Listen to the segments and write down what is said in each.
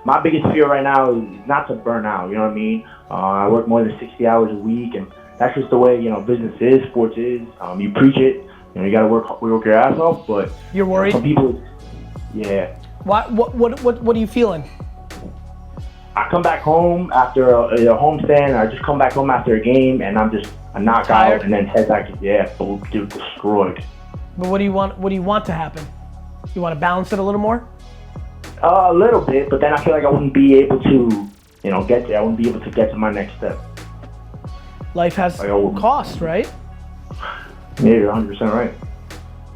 my biggest fear right now is not to burn out. You know what I mean? I work more than 60 hours a week, and that's just the way business is, sports is. You preach it. You got to work your ass off. But you're worried. Some people, yeah. What are you feeling? I come back home after a homestand. I just come back home after a game, and I'm just a knockout, and then head back to destroyed. But what do you want to happen? You want to balance it a little more? A little bit, but then I feel like I wouldn't be able to, get there. I wouldn't be able to get to my next step. Life has costs, right? Yeah, you're 100% right.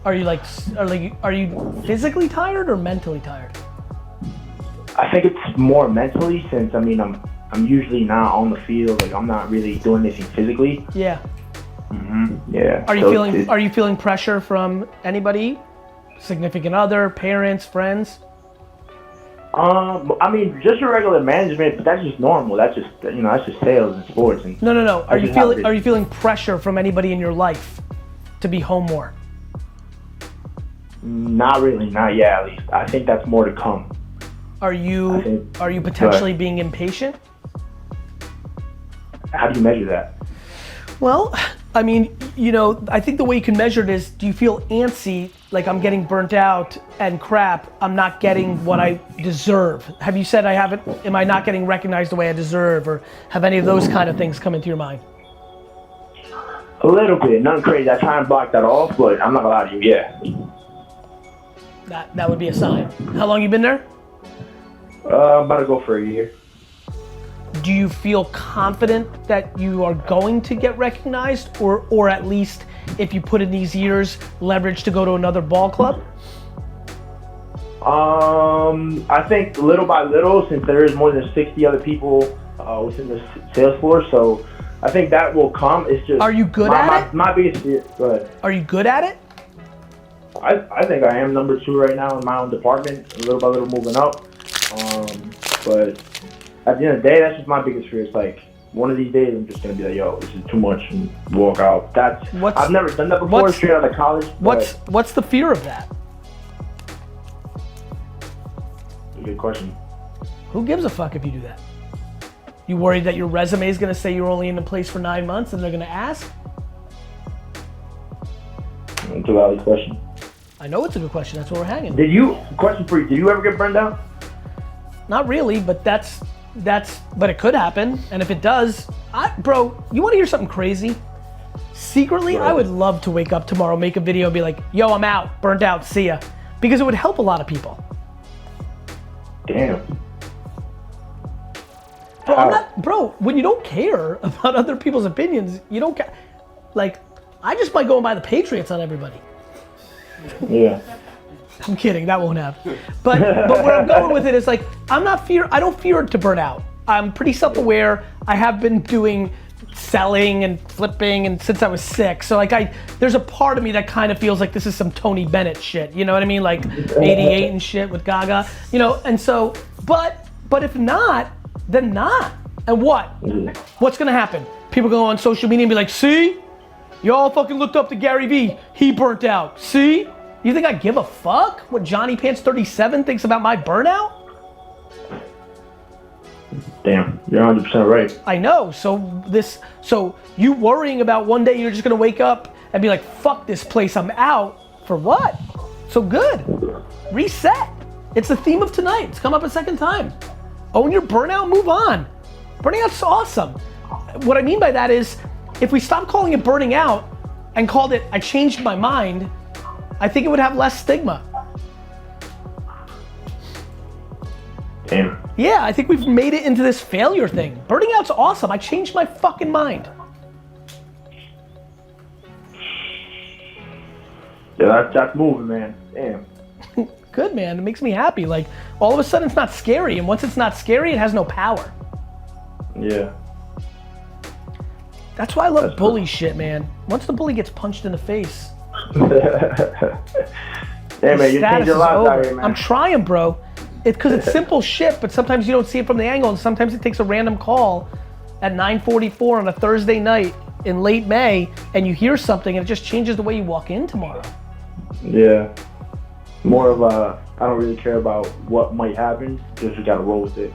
Are you physically tired or mentally tired? I think it's more mentally, since I'm usually not on the field. Like, I'm not really doing anything physically. Yeah. Yeah. Are you feeling pressure from anybody? Significant other, parents, friends? Just your regular management, but that's just normal. That's just that's just sales and sports. And no. Are you feeling pressure from anybody in your life to be home more? Not really, not yet at least. I think that's more to come. Are you potentially being impatient? How do you measure that? Well, I think the way you can measure it is, do you feel antsy, like I'm getting burnt out and crap, I'm not getting what I deserve? Have you said am I not getting recognized the way I deserve, or have any of those kind of things come into your mind? A little bit, nothing crazy. I try and block that off, but I'm not gonna lie to you, yeah. That would be a sign. How long you been there? I'm about to go for a year. Do you feel confident that you are going to get recognized, or at least, if you put in these years, leverage to go to another ball club? I think little by little, since there is more than 60 other people within the sales force, so I think that will come. It's just. Are you good at it? My biggest fear. Go ahead. Are you good at it? I think I am number 2 right now in my own department, little by little moving up. But at the end of the day, that's just my biggest fear. It's like, one of these days I'm just gonna be like, yo, this is too much, and walk out. I've never done that before, straight out of college. What's the fear of that? Good question. Who gives a fuck if you do that? You worried that your resume is gonna say you're only in the place for 9 months and they're gonna ask? It's a valid question. I know it's a good question, that's where we're hanging. Question for you, did you ever get burned out? Not really, but but it could happen, and if it does, bro, you wanna hear something crazy? Secretly, I would love to wake up tomorrow, make a video, and be like, yo, I'm out, burnt out, see ya. Because it would help a lot of people. Damn. Bro, when you don't care about other people's opinions, you don't care. Like, I just might go and buy the Patriots on everybody. Yeah. I'm kidding, that won't happen. But where I'm going with it is like, I don't fear to burn out. I'm pretty self-aware. I have been doing selling and flipping and since I was 6. So like there's a part of me that kind of feels like this is some Tony Bennett shit. You know what I mean? Like 88 and shit with Gaga. And so, but if not, then not. And what? What's gonna happen? People go on social media and be like, see? Y'all fucking looked up to Garyvee. He burnt out. See? You think I give a fuck what Johnny Pants 37 thinks about my burnout? Damn, you're 100% right. I know, so you worrying about one day you're just gonna wake up and be like, fuck this place, I'm out, for what? So good, reset. It's the theme of tonight, it's come up a second time. Own your burnout, move on. Burning out's awesome. What I mean by that is, if we stop calling it burning out and called it, I changed my mind, I think it would have less stigma. Damn. Yeah, I think we've made it into this failure thing. Burning out's awesome. I changed my fucking mind. Yeah, that's moving, man. Damn. Good, man. It makes me happy. Like, all of a sudden it's not scary, and once it's not scary, it has no power. Yeah. That's why I love bully shit, man. Once the bully gets punched in the face. Hey, man, you changed your life out here, man. I'm trying, bro. Because it's simple shit, but sometimes you don't see it from the angle, and sometimes it takes a random call at 9:44 on a Thursday night in late May, and you hear something, and it just changes the way you walk in tomorrow. Yeah. More of a I don't really care about what might happen. Just gotta roll with it.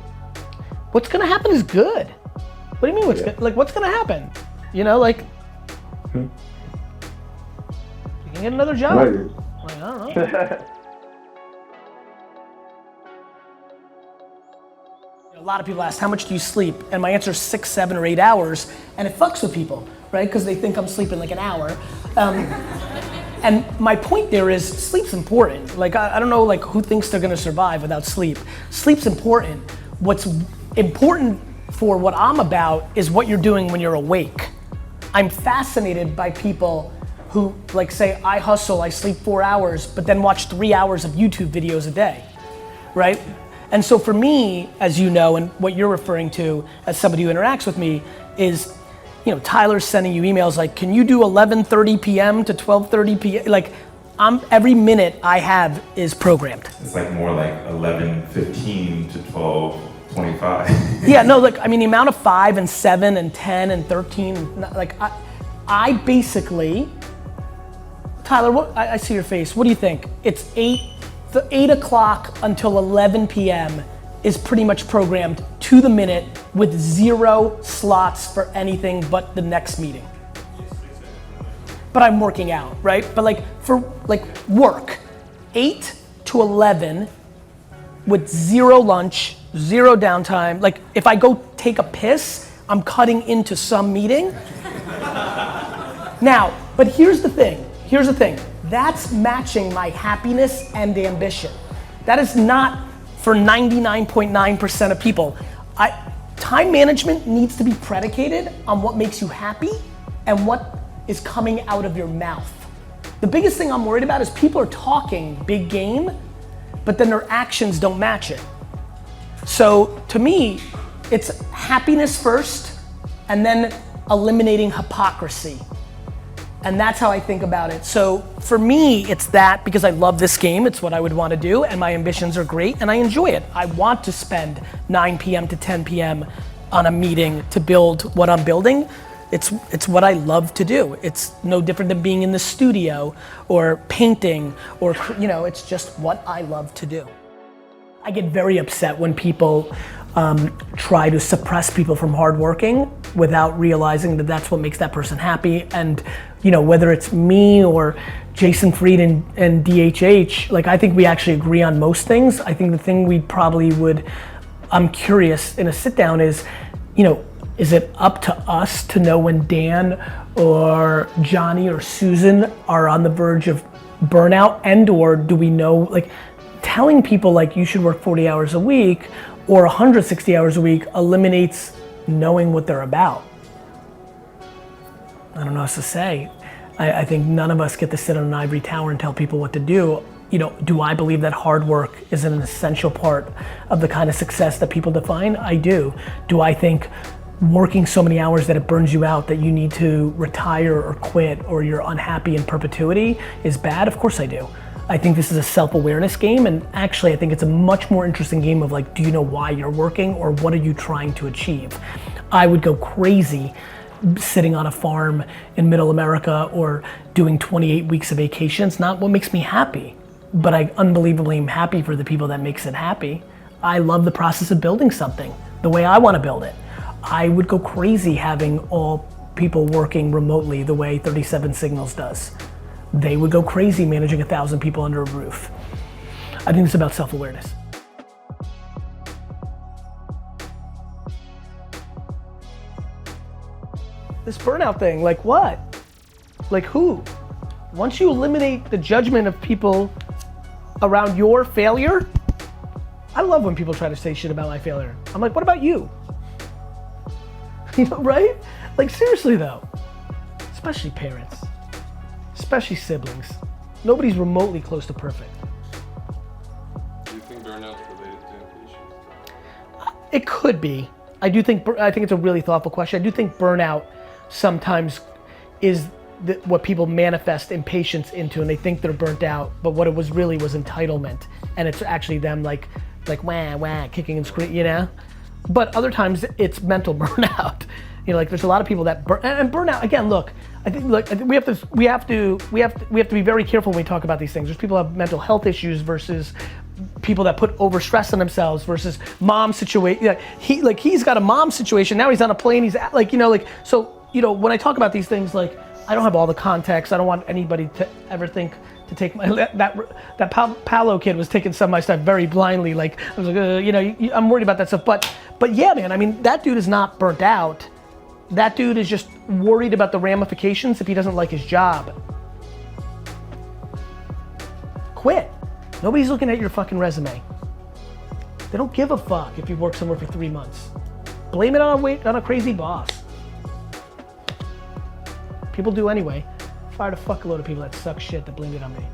What's gonna happen is good. What do you mean what's gonna happen? You know, like you can get another job. Like, I don't know. A lot of people ask, how much do you sleep? And my answer is 6, 7, or 8 hours, and it fucks with people, right? Because they think I'm sleeping like an hour. And my point there is, sleep's important. Like, I don't know like who thinks they're gonna survive without sleep. Sleep's important. What's important for what I'm about is what you're doing when you're awake. I'm fascinated by people who like say, I hustle, I sleep 4 hours, but then watch 3 hours of YouTube videos a day, right? And so for me, as you know, and what you're referring to as somebody who interacts with me is, you know, Tyler's sending you emails like, can you do 11:30 p.m. to 12:30 p.m.? Like, every minute I have is programmed. It's like more like 11:15 to 12:25. Yeah, no, like, I mean, the amount of 5 and 7 and 10 and 13, like, I basically, Tyler, I see your face. What do you think? It's 8 o'clock until 11 p.m. is pretty much programmed to the minute with 0 slots for anything but the next meeting. But I'm working out, right? But like for like work, 8 to 11 with 0 lunch, 0 downtime. Like if I go take a piss, I'm cutting into some meeting. Now, but here's the thing. That's matching my happiness and ambition. That is not for 99.9% of people. Time management needs to be predicated on what makes you happy and what is coming out of your mouth. The biggest thing I'm worried about is people are talking big game, but then their actions don't match it. So to me, it's happiness first and then eliminating hypocrisy. And that's how I think about it. So for me, it's that because I love this game, it's what I would want to do, and my ambitions are great, and I enjoy it. I want to spend 9 p.m. to 10 p.m. on a meeting to build what I'm building. It's what I love to do. It's no different than being in the studio or painting or, you know, it's just what I love to do. I get very upset when people try to suppress people from hard working without realizing that that's what makes that person happy. And you know, whether it's me or Jason Fried and DHH, like I think we actually agree on most things. I think the thing we probably I'm curious in a sit down is, you know, is it up to us to know when Dan or Johnny or Susan are on the verge of burnout, and or do we know, like telling people like you should work 40 hours a week or 160 hours a week eliminates knowing what they're about. I don't know what to say. I think none of us get to sit on an ivory tower and tell people what to do. You know, do I believe that hard work is an essential part of the kind of success that people define? I do. Do I think working so many hours that it burns you out that you need to retire or quit or you're unhappy in perpetuity is bad? Of course I do. I think this is a self-awareness game, and actually I think it's a much more interesting game of like, do you know why you're working or what are you trying to achieve? I would go crazy sitting on a farm in middle America or doing 28 weeks of vacation. It's not what makes me happy, but I unbelievably am happy for the people that makes it happy. I love the process of building something the way I want to build it. I would go crazy having all people working remotely the way 37 Signals does. They would go crazy managing 1,000 people under a roof. I think it's about self-awareness. This burnout thing, like what? Like who? Once you eliminate the judgment of people around your failure, I love when people try to say shit about my failure. I'm like, what about you? You know, right? Like seriously though, especially parents. Especially siblings. Nobody's remotely close to perfect. Do you think burnout's related to impatience? It could be. I think it's a really thoughtful question. I do think burnout sometimes is what people manifest impatience into, and they think they're burnt out, but what it was really was entitlement, and it's actually them like wah wah kicking and screaming, you know. But other times it's mental burnout. You know, like there's a lot of people that burnout. Again, look, I think we have to be very careful when we talk about these things. There's people who have mental health issues versus people that put over stress on themselves versus mom situation. He's got a mom situation. Now he's on a plane. He's when I talk about these things, like, I don't have all the context. I don't want anybody to ever think to take that Paolo kid was taking some of my stuff very blindly. Like, I was like, I'm worried about that stuff. But yeah, man, I mean, that dude is not burnt out. That dude is just worried about the ramifications if he doesn't like his job. Quit. Nobody's looking at your fucking resume. They don't give a fuck if you work somewhere for 3 months. Blame it on a crazy boss. People do anyway. Fired a fuckload of people that suck shit that blamed it on me.